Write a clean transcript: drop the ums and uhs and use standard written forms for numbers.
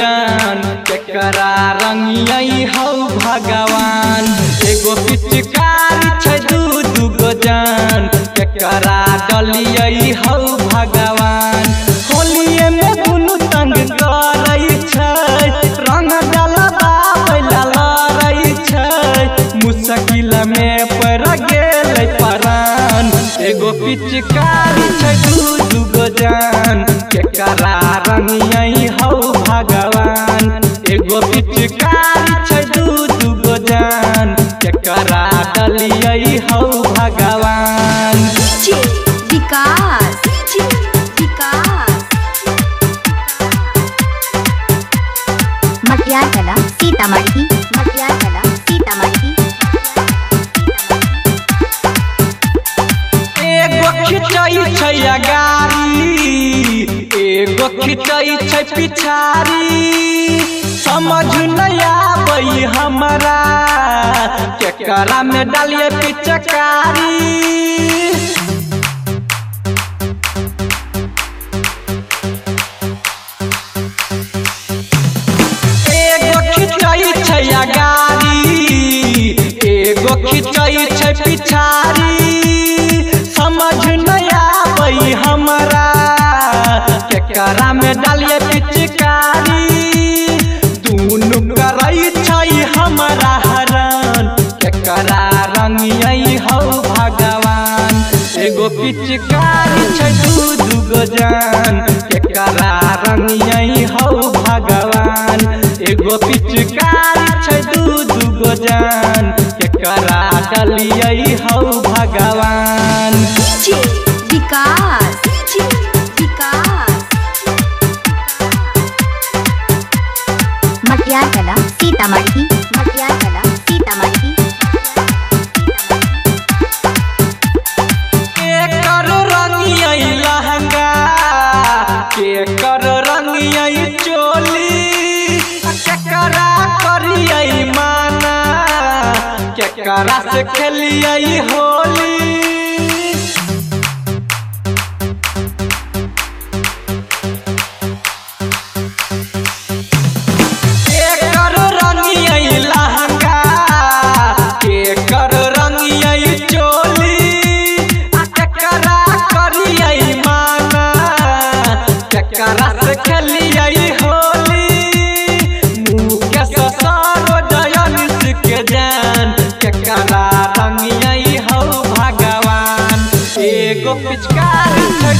जान केकरा रंगियई हौ भगवान। एगो पिचकारी छै दू गो जान केकरा डलियई हौ भगवान। होलिये में दुनू तंग करई छै रंग डलबाबैला लड़ई छै मुश्किल में पड़ गेलै परान। एगो पिचकारी छै दू गो जान केकरा रंगियई हौ भगवान। एगो पिचकारी छै दू गो जान केकरा डलियई हौ भगवान। मटियार कला सीतामढ़ी, मटियार कला सीतामढ़ी। एगो खिचई छै अगारी एगो खिचई छै पिछारी समझ नहीं आबै हमरा केकरा में डालिए पिचकारी। एगो खिचई छै अगारी एगो खिचई छै पिछारी समझ नहीं आबै हमरा केकरा में डालिए पिचकारी। दुनू करई छै हमरा हरान केकरा रंगियई हौ भगवान। एगो पिचकारी छै दू गो जान केकरा रंगियई हौ भगवान। एगो पिचकारी छै दू गो जान केकरा डलियई हौ भगवान। मटियार कला सीतामढ़ी, मटियार कला सीतामढ़ी। केकर रंगियई लहंगा केकर रंगियई चोली केकरा करियई माना केकरा से खेलियई होली। केकर रंगियई लहंगा केकर रंगियई चोली केकरा करियई माना केकरा से खेलियई होली। मुकेश सरोजयनिस के जान केकरा रंगियई हौ भगवान। एगो पिचकारी छै